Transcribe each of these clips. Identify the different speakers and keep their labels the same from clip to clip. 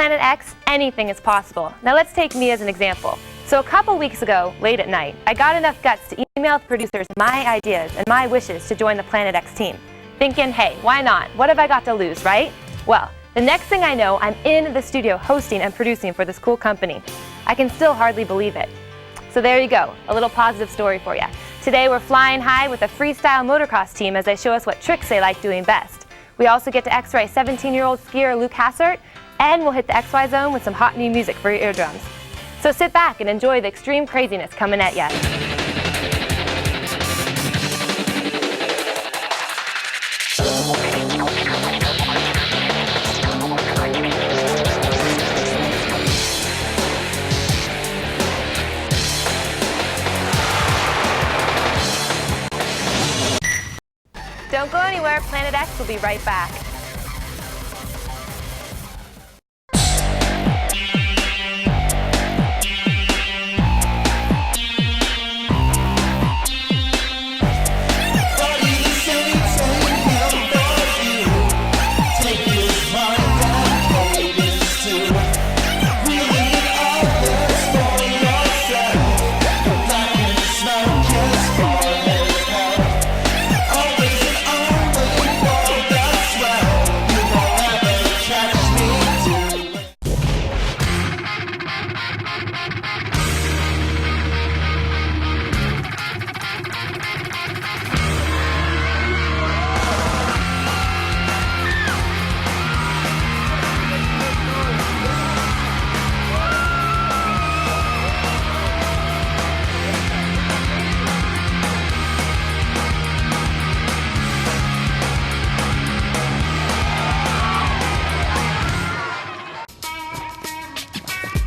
Speaker 1: Planet X, anything is possible. Now let's take me as an example. So a couple weeks ago, late at night, I got enough guts to email the producers my ideas and my wishes to join the Planet X team. Thinking, hey, why not? What have I got to lose, right? Well, the next thing I know, I'm in the studio hosting and producing for this cool company. I can still hardly believe it. So there you go, a little positive story for you. Today we're flying high with a freestyle motocross team as they show us what tricks they like doing best. We also get to X-ray 17-year-old skier Luke Hassert, and we'll hit the XY zone with some hot new music for your eardrums. So sit back and enjoy the extreme craziness coming at ya. Don't go anywhere, Planet X will be right back.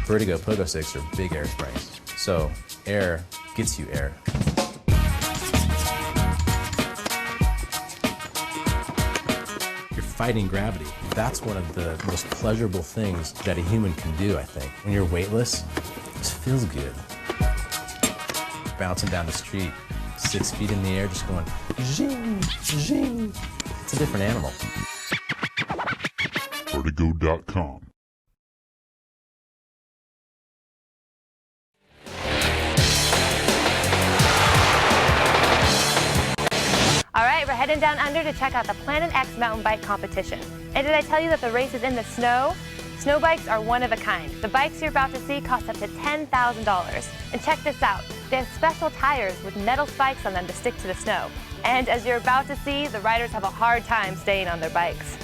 Speaker 2: Vertigo pogo sticks are big air springs, so air gets you air. You're fighting gravity. That's one of the most pleasurable things that a human can do, I think. When you're weightless, it just feels good. Bouncing down the street, 6 feet in the air, just going zing, zing. It's a different animal.
Speaker 3: Vertigo.com.
Speaker 1: All right, we're heading down under to check out the Planet X mountain bike competition. And did I tell you that the race is in the snow? Snow bikes are one of a kind. The bikes you're about to see cost up to $10,000. And check this out, they have special tires with metal spikes on them to stick to the snow. And as you're about to see, the riders have a hard time staying on their bikes.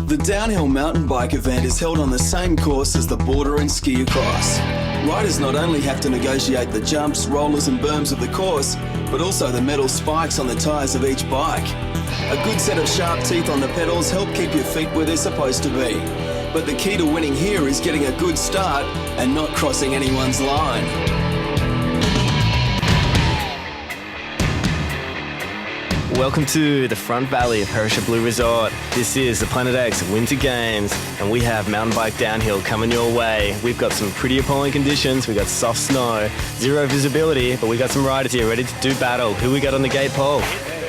Speaker 4: The downhill mountain bike event is held on the same course as the border and ski across. Riders not only have to negotiate the jumps, rollers and berms of the course, but also the metal spikes on the tyres of each bike. A good set of sharp teeth on the pedals help keep your feet where they're supposed to be. But the key to winning here is getting a good start and not crossing anyone's line.
Speaker 5: Welcome to the Front Valley of Perisher Blue Resort. This is the Planet X Winter Games, and we have mountain bike downhill coming your way. We've got some pretty appalling conditions. We've got soft snow, zero visibility, but we've got some riders here ready to do battle. Who we got on the gate, Paul?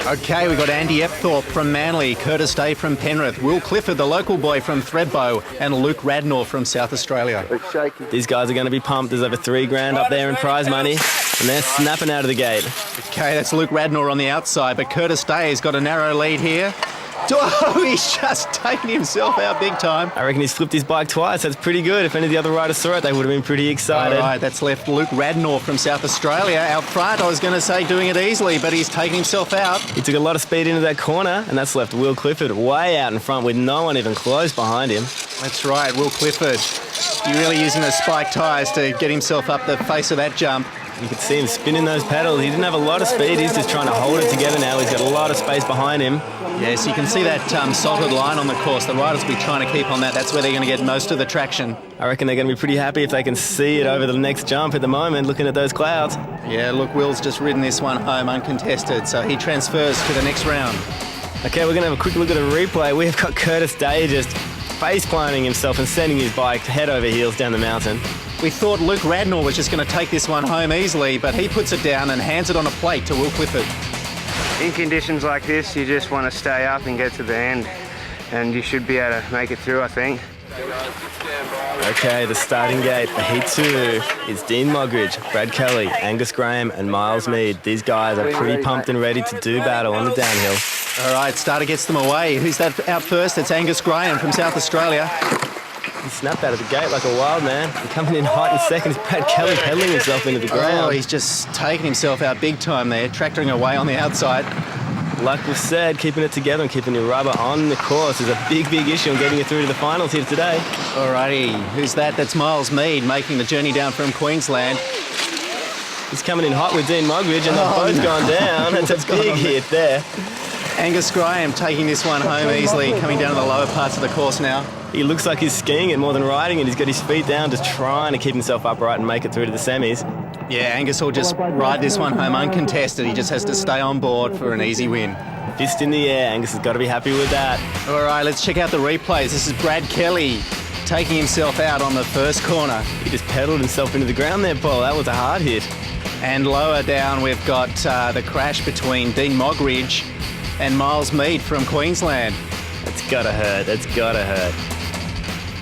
Speaker 6: Okay, we've got Andy Epthorpe from Manly, Curtis Day from Penrith, Will Clifford, the local boy from Thredbo, and Luke Radnor from South Australia.
Speaker 5: These guys are going to be pumped. There's over $3,000 up there in prize money, and they're snapping out of the gate.
Speaker 6: Okay, that's Luke Radnor on the outside, but Curtis Day has got a narrow lead here. Oh, he's just taken himself out big time.
Speaker 5: I reckon he's flipped his bike twice. That's pretty good. If any of the other riders saw it, they would have been pretty excited.
Speaker 6: All right, that's left Luke Radnor from South Australia out front. I was going to say doing it easily, but he's taken himself out.
Speaker 5: He took a lot of speed into that corner, and that's left Will Clifford way out in front with no one even close behind him.
Speaker 6: That's right, Will Clifford. He's really using the spike tyres to get himself up the face of that jump.
Speaker 5: You could see him spinning those pedals. He didn't have a lot of speed. He's just trying to hold it together now. He's got a lot of space behind him.
Speaker 6: Yes, you can see that salted line on the course. The riders will be trying to keep on that. That's where they're going to get most of the traction.
Speaker 5: I reckon they're going to be pretty happy if they can see it over the next jump at the moment, looking at those clouds.
Speaker 6: Yeah, look, Will's just ridden this one home uncontested, so he transfers to the next round.
Speaker 5: Okay, we're going to have a quick look at a replay. We've got Curtis Day just face-planting himself and sending his bike head over heels down the mountain.
Speaker 6: We thought Luke Radnor was just going to take this one home easily, but he puts it down and hands it on a plate to Will Clifford.
Speaker 3: In conditions like this, you just want to stay up and get to the end, and you should be able to make it through, I think.
Speaker 5: Okay, the starting gate for Heat 2 is Dean Mogridge, Brad Kelly, Angus Graham and Miles Mead. These guys are pretty pumped and ready to do battle on the downhill.
Speaker 6: All right, starter gets them away. Who's that out first? It's Angus Graham from South Australia.
Speaker 5: He snapped out of the gate like a wild man. And coming in hot in second is Brad Kelly pedaling himself into the ground.
Speaker 6: Oh, he's just taking himself out big time there, tractoring away on the outside.
Speaker 5: Like we've said, keeping it together and keeping your rubber on the course is a big, big issue in getting you through to the finals here today.
Speaker 6: Alrighty, who's that? That's Miles Mead making the journey down from Queensland.
Speaker 5: He's coming in hot with Dean Mogridge and they've both gone down. It's a big hit there.
Speaker 6: Angus Graham taking this one home easily, coming down to the lower parts of the course now.
Speaker 5: He looks like he's skiing it more than riding it. He's got his feet down, just trying to keep himself upright and make it through to the semis.
Speaker 6: Yeah, Angus will just ride this one home uncontested. He just has to stay on board for an easy win.
Speaker 5: Fist in the air. Angus has got to be happy with that.
Speaker 6: All right, let's check out the replays. This is Brad Kelly taking himself out on the first corner.
Speaker 5: He just pedalled himself into the ground there, Paul. That was a hard hit.
Speaker 6: And lower down, we've got the crash between Dean Mogridge and Miles Mead from Queensland.
Speaker 5: That's got to hurt. That's got to hurt.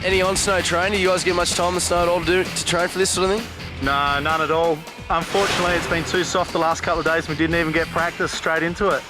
Speaker 7: Any on-snow training? Do you guys get much time in the snow at all to train for this sort of thing?
Speaker 8: No, none at all. Unfortunately, it's been too soft the last couple of days. We didn't even get practice straight into it.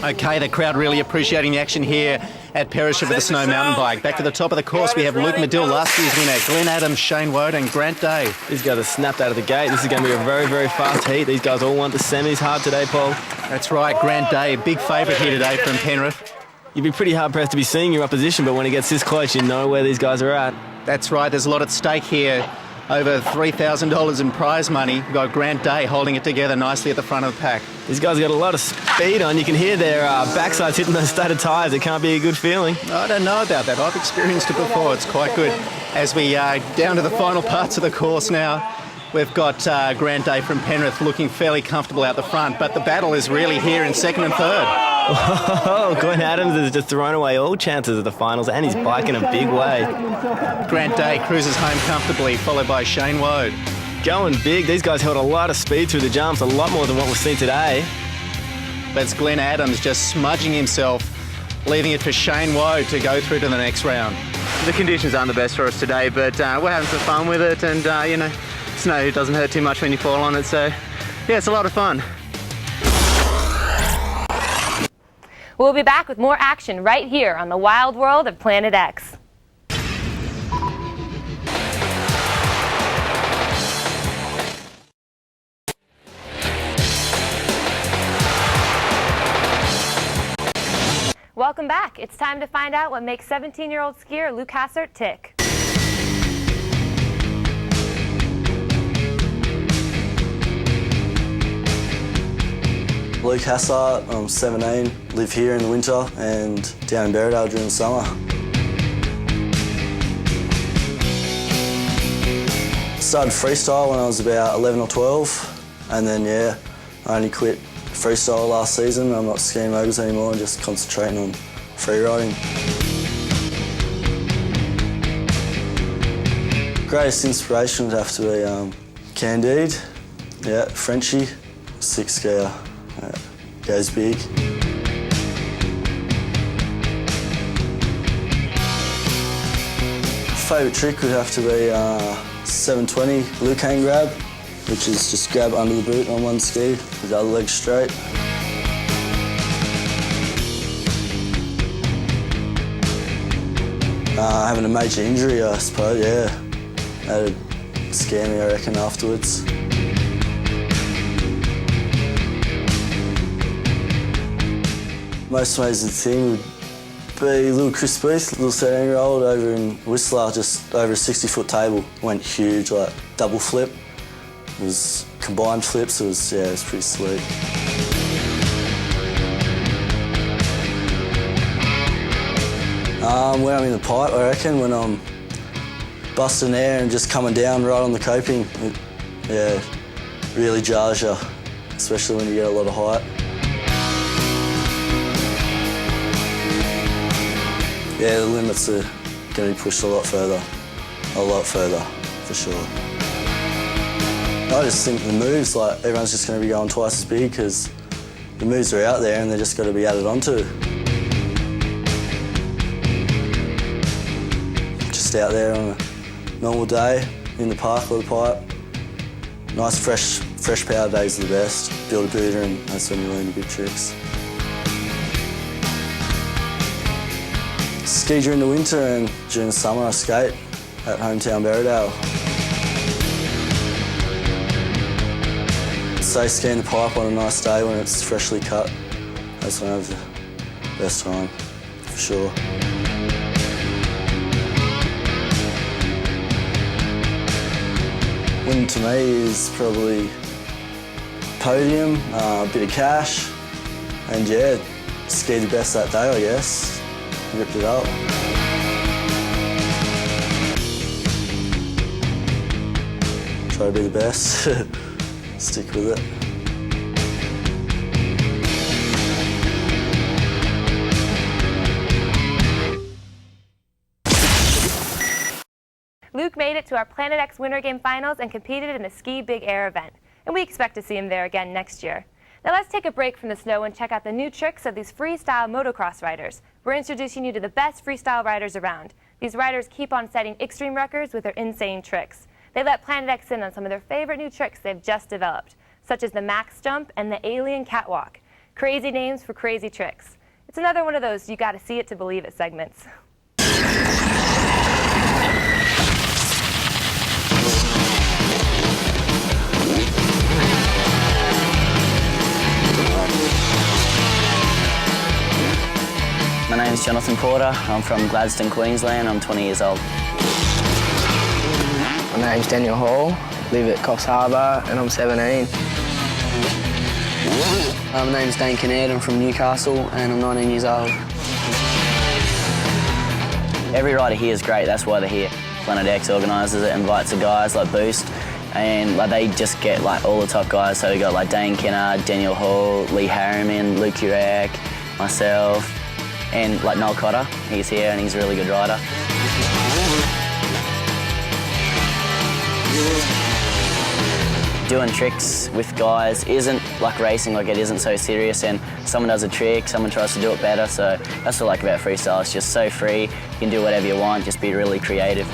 Speaker 6: Okay, the crowd really appreciating the action here at Perisher with the snow mountain bike. Back to the top of the course, we have Luke Medill, last year's winner, Glenn Adams, Shane Woad and Grant Day.
Speaker 5: These guys are snapped out of the gate. This is going to be a very, very fast heat. These guys all want the semis hard today, Paul.
Speaker 6: That's right, Grant Day, a big favourite here today from Penrith.
Speaker 5: You'd be pretty hard-pressed to be seeing your opposition, but when it gets this close, you know where these guys are at.
Speaker 6: That's right, there's a lot at stake here. Over $3,000 in prize money. We've got Grant Day holding it together nicely at the front of the pack.
Speaker 5: These guys got a lot of speed on. You can hear their backsides hitting those started tyres. It can't be a good feeling.
Speaker 6: I don't know about that. I've experienced it before. It's quite good. As we down to the final parts of the course now, we've got Grant Day from Penrith looking fairly comfortable out the front, but the battle is really here in second and third.
Speaker 5: Oh, Glenn Adams has just thrown away all chances of the finals, and he's biking a big way.
Speaker 6: Grant Day cruises home comfortably, followed by Shane Woad.
Speaker 5: Going big. These guys held a lot of speed through the jumps, a lot more than what we've seen today.
Speaker 6: That's Glenn Adams just smudging himself, leaving it for Shane Woad to go through to the next round.
Speaker 3: The conditions aren't the best for us today, but we're having some fun with it, and you know, snow doesn't hurt too much when you fall on it, so yeah, it's a lot of fun.
Speaker 1: We'll be back with more action right here on the wild world of Planet X. Welcome back. It's time to find out what makes 17-year-old skier Luke Hassert tick.
Speaker 9: Luke Hassert, I'm 17, live here in the winter and down in Berriedale during the summer. Started freestyle when I was about 11 or 12 and then yeah, I only quit freestyle last season. I'm not skiing moguls anymore and just concentrating on free riding. Greatest inspiration would have to be Candide, yeah, Frenchie, 6 skier. Goes big. Favourite trick would have to be 720 Luke hang grab, which is just grab under the boot on one ski with the other leg straight. Having a major injury, I suppose, yeah. That'd scare me, I reckon, afterwards. Most amazing thing would be little Chris Booth, little 17-year-old over in Whistler, just over a 60-foot table. Went huge, like double flip. It was combined flips, it was pretty sweet. When I'm in the pipe, I reckon, when I'm busting air and just coming down right on the coping, it really jars you, especially when you get a lot of height. Yeah, the limits are going to be pushed a lot further, for sure. I just think the moves, like everyone's just going to be going twice as big because the moves are out there and they're just got to be added onto. Just out there on a normal day, in the park or the pipe. Nice fresh power days are the best. Build a booter and that's when you learn the big tricks. Ski during the winter and during the summer I skate at hometown Berrydale. Say skiing the pipe on a nice day when it's freshly cut. That's when I have the best time, for sure. Win to me is probably podium, a bit of cash, and yeah, ski the best that day I guess. Ripped it up. Try to be the best. Stick with it.
Speaker 1: Luke made it to our Planet X Winter Game Finals and competed in the Ski Big Air event, and we expect to see him there again next year. Now let's take a break from the snow and check out the new tricks of these freestyle motocross riders. We're introducing you to the best freestyle riders around. These riders keep on setting extreme records with their insane tricks. They let Planet X in on some of their favorite new tricks they've just developed, such as the Max Jump and the Alien Catwalk. Crazy names for crazy tricks. It's another one of those you gotta see it to believe it segments.
Speaker 10: My name is Jonathan Porter. I'm from Gladstone, Queensland. I'm 20 years old.
Speaker 11: My name's Daniel Hall. Live at Coffs Harbour and I'm 17.
Speaker 10: My name's Dane Kinnaird. I'm from Newcastle and I'm 19 years old. Every rider here is great. That's why they're here. Planet X organises it, invites the guys like Boost, and like they just get like all the top guys. So we got like Dane Kinnaird, Daniel Hall, Lee Harriman, Luke Urach, myself. And like Noel Cotter, he's here and he's a really good rider. Doing tricks with guys isn't like racing, like it isn't so serious, and someone does a trick, someone tries to do it better, so that's what I like about freestyle. It's just so free, you can do whatever you want, just be really creative.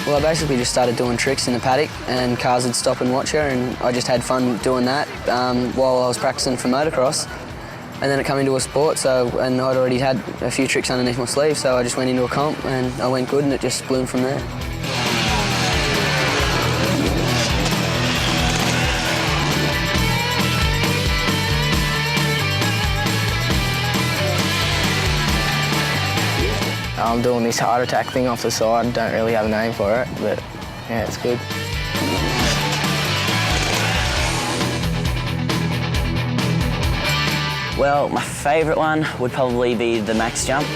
Speaker 11: Well, I basically just started doing tricks in the paddock and cars would stop and watch her, and I just had fun doing that while I was practicing for motocross. And then it came into a sport, and I'd already had a few tricks underneath my sleeve, so I just went into a comp and I went good and it just bloomed from there. I'm doing this heart attack thing off the side. Don't really have a name for it, but yeah, it's good.
Speaker 10: Well, my favourite one would probably be the Max Jump.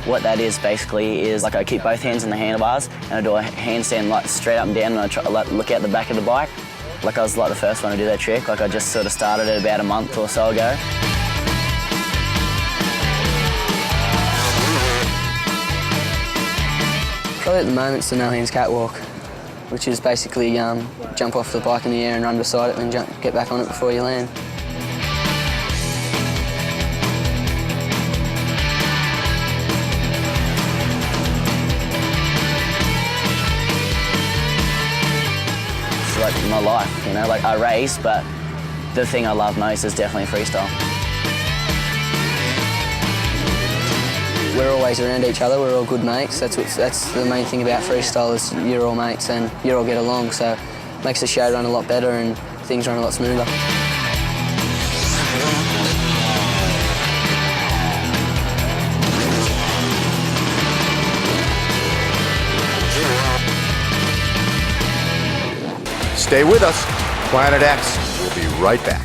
Speaker 10: What that is basically is like I keep both hands on the handlebars and I do a handstand like straight up and down and I try to like, look out the back of the bike. Like I was like the first one to do that trick. Like I just sort of started it about a month or so ago.
Speaker 11: Probably at the moment it's the no hands catwalk, which is basically jump off the bike in the air and run beside it and then get back on it before you land.
Speaker 10: It's like my life, you know, like I race, but the thing I love most is definitely freestyle.
Speaker 11: We're always around each other, we're all good mates. That's the main thing about freestyle is you're all mates and you all get along, so it makes the show run a lot better and things run a lot smoother.
Speaker 12: Stay with us. Planet X will be right back.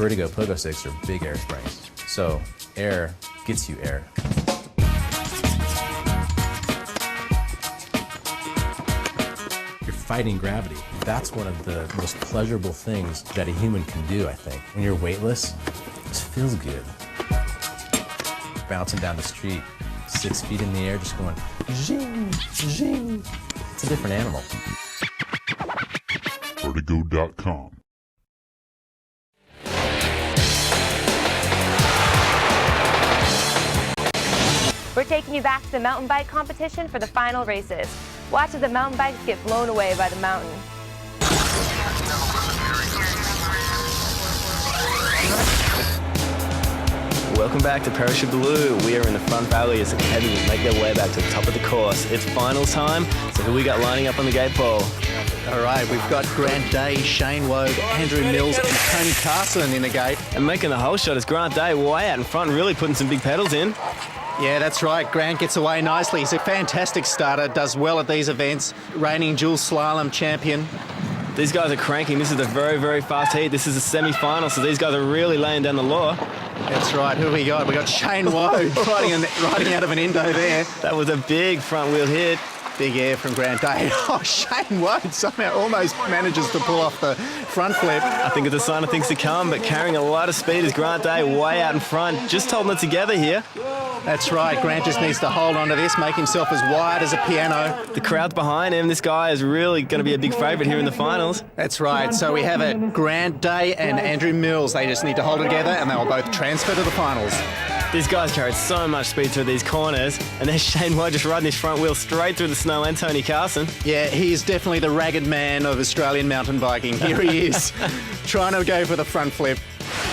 Speaker 2: Vertigo Pogo Sticks are big air springs. So air gets you air. You're fighting gravity. That's one of the most pleasurable things that a human can do, I think. When you're weightless, it just feels good. Bouncing down the street, 6 feet in the air, just going zing, zing. It's a different animal.
Speaker 13: Vertigo.com.
Speaker 1: We're taking you back to the mountain bike competition for the final races. Watch as the mountain bikes get blown away by the mountain.
Speaker 5: Welcome back to Perisher Blue. We are in the front valley as the competitors make their way back to the top of the course. It's finals time, so who we got lining up on the gate pole?
Speaker 6: All right, we've got Grant Day, Shane Wogue, Andrew Mills and Tony Carson in the gate.
Speaker 5: And making the whole shot is Grant Day, way out in front, really putting some big pedals in.
Speaker 6: Yeah, that's right. Grant gets away nicely. He's a fantastic starter, does well at these events, reigning dual slalom champion.
Speaker 5: These guys are cranking. This is a very, very fast heat. This is a semi-final, so these guys are really laying down the law.
Speaker 6: That's right. Who we got? We got Shane Wogue riding out of an endo there.
Speaker 5: That was a big front wheel hit.
Speaker 6: Big air from Grant Day. Oh, Shane Wogue somehow almost manages to pull off the front flip.
Speaker 5: I think it's a sign of things to come, but carrying a lot of speed is Grant Day way out in front, just holding it together here.
Speaker 6: That's right. Grant just needs to hold on to this, make himself as wide as a piano.
Speaker 5: The crowd's behind him. This guy is really going to be a big favourite here in the finals.
Speaker 6: That's right. So we have it. Grant Day and Andrew Mills. They just need to hold it together and they will both transfer to the finals.
Speaker 5: These guys carried so much speed through these corners, and there's Shane Wogue just riding his front wheel straight through the snow, and Tony Carson.
Speaker 6: Yeah, he is definitely the ragged man of Australian mountain biking. Here he is, trying to go for the front flip.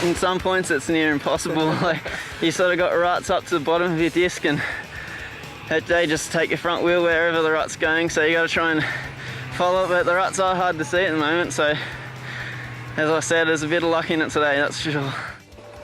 Speaker 3: In some points it's near impossible. Like, you sort of got ruts up to the bottom of your disc, and that day just take your front wheel wherever the rut's going, so you got to try and follow it, but the ruts are hard to see at the moment, so as I said, there's a bit of luck in it today, that's for sure.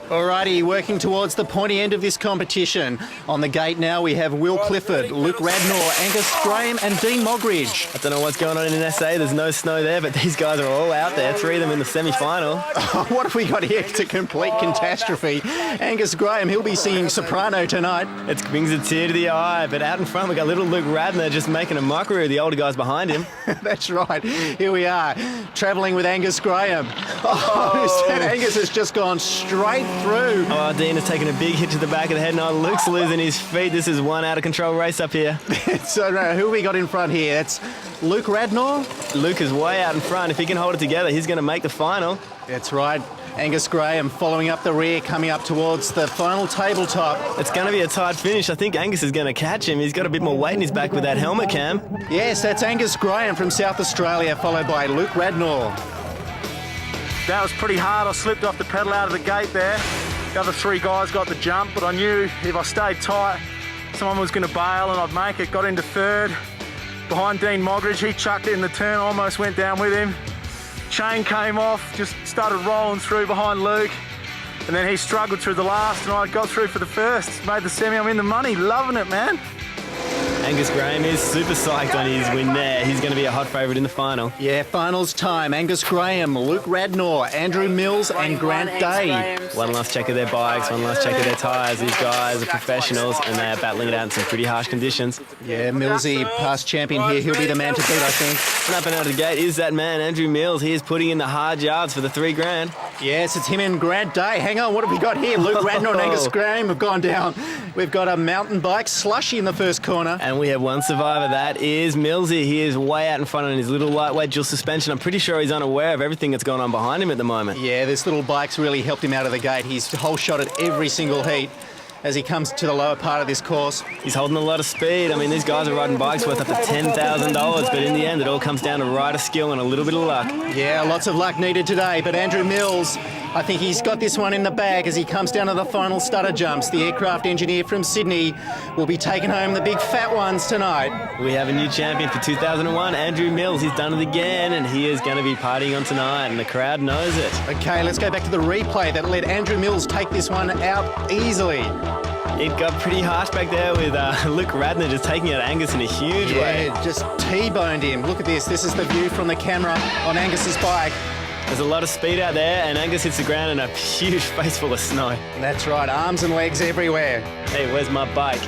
Speaker 6: Alrighty, working towards the pointy end of this competition. On the gate now we have Will Clifford, Luke Radnor, Angus Graham and Dean Mogridge.
Speaker 5: I don't know what's going on in SA, there's no snow there, but these guys are all out there, 3 of them in the semi-final.
Speaker 6: What have we got here? It's a complete catastrophe. Angus Graham, he'll be singing soprano tonight.
Speaker 5: It brings a tear to the eye, but out in front we got little Luke Radnor just making a mockery of the older guys behind him.
Speaker 6: That's right, here we are, travelling with Angus Graham. Oh, Angus has just gone straight through.
Speaker 5: Oh, Dean has taken a big hit to the back of the head. Now Luke's losing his feet. This is one out-of-control race up here.
Speaker 6: So who we got in front here? That's Luke Radnor.
Speaker 5: Luke is way out in front. If he can hold it together, he's going to make the final.
Speaker 6: That's right. Angus Graham following up the rear, coming up towards the final tabletop.
Speaker 5: It's going to be a tight finish. I think Angus is going to catch him. He's got a bit more weight in his back with that helmet cam.
Speaker 6: Yes, that's Angus Graham from South Australia, followed by Luke Radnor.
Speaker 8: That was pretty hard. I slipped off the pedal out of the gate there. The other 3 guys got the jump, but I knew if I stayed tight, someone was going to bail and I'd make it. Got into 3rd. Behind Dean Mogridge, he chucked it in the turn, almost went down with him. Chain came off, just started rolling through behind Luke. And then he struggled through the last and I got through for the first. Made the semi, I'm in the money, loving it, man.
Speaker 5: Angus Graham is super psyched on his win there. He's going to be a hot favourite in the final.
Speaker 6: Yeah, finals time. Angus Graham, Luke Radnor, Andrew Mills and Grant Day.
Speaker 5: One last check of their bikes, one last check of their tyres. These guys are professionals and they are battling it out in some pretty harsh conditions.
Speaker 6: Yeah, Millsy, past champion here. He'll be the man to beat, I think.
Speaker 5: And up and out of the gate is that man, Andrew Mills. He is putting in the hard yards for the $3 grand.
Speaker 6: Yes, it's him and Grant Day. Hang on, what have we got here? Luke Radnor and Angus Graham have gone down. We've got a mountain bike slushy in the first corner.
Speaker 5: And we have one survivor. That is Millsy. He is way out in front on his little lightweight dual suspension. I'm pretty sure he's unaware of everything that's going on behind him at the moment.
Speaker 6: Yeah, this little bike's really helped him out of the gate. He's whole shot at every single heat as he comes to the lower part of this course.
Speaker 5: He's holding a lot of speed. I mean, these guys are riding bikes worth up to $10,000, but in the end, it all comes down to rider skill and a little bit of luck.
Speaker 6: Yeah, lots of luck needed today, but Andrew Mills, I think he's got this one in the bag as he comes down to the final stutter jumps. The aircraft engineer from Sydney will be taking home the big fat ones tonight.
Speaker 5: We have a new champion for 2001, Andrew Mills. He's done it again, and he is going to be partying on tonight, and the crowd knows it.
Speaker 6: Okay, let's go back to the replay that let Andrew Mills take this one out easily.
Speaker 5: It got pretty harsh back there with Luke Radnor just taking out Angus in a huge way.
Speaker 6: Yeah, just T-boned him. Look at this. This is the view from the camera on Angus's bike.
Speaker 5: There's a lot of speed out there, and Angus hits the ground in a huge face full of snow.
Speaker 6: That's right, arms and legs everywhere.
Speaker 5: Hey, where's my bike?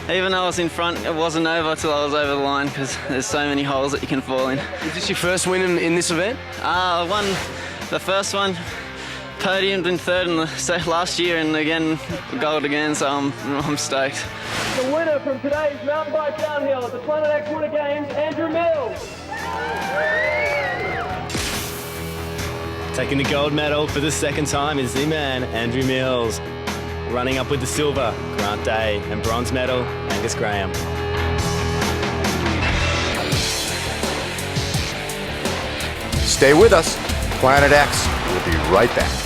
Speaker 3: Even though I was in front, it wasn't over till I was over the line because there's so many holes that you can fall in.
Speaker 7: Is this your first win in this event?
Speaker 3: I won the first one, podiumed in third in the last year, and again, gold again, so I'm stoked.
Speaker 13: The winner from today's mountain bike downhill at the Planet X Winter Games, Andrew Mills.
Speaker 5: Taking the gold medal for the second time is the man, Andrew Mills. Running up with the silver, Grant Day, and bronze medal, Angus Graham.
Speaker 12: Stay with us. Planet X will be right back.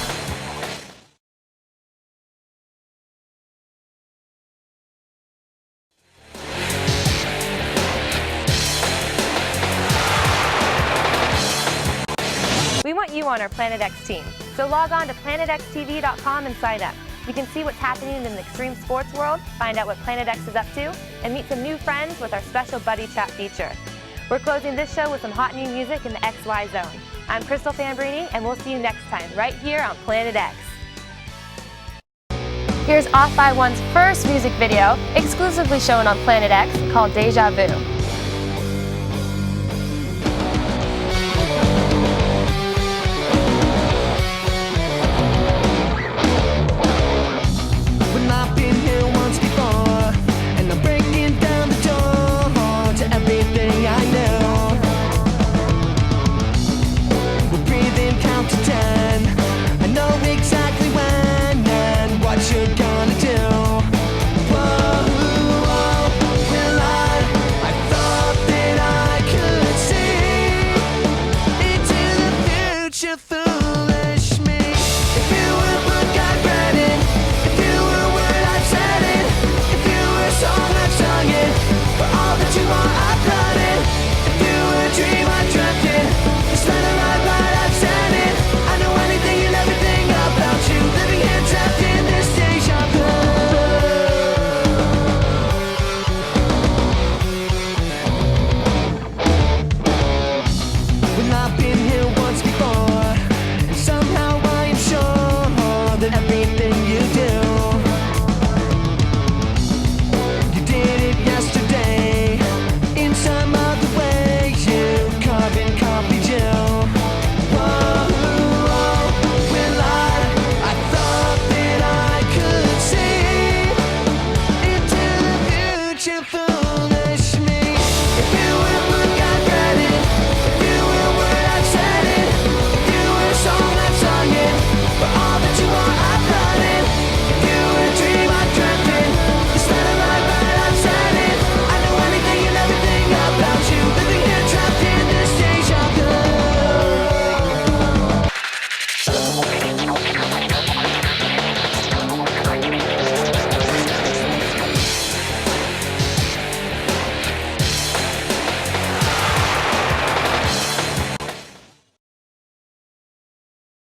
Speaker 1: We want you on our Planet X team, so log on to planetxtv.com and sign up. You can see what's happening in the extreme sports world, find out what Planet X is up to, and meet some new friends with our special Buddy Chat feature. We're closing this show with some hot new music in the XY zone. I'm Crystal Fambrini, and we'll see you next time, right here on Planet X. Here's Off by One's first music video, exclusively shown on Planet X, called Deja Vu.
Speaker 14: future.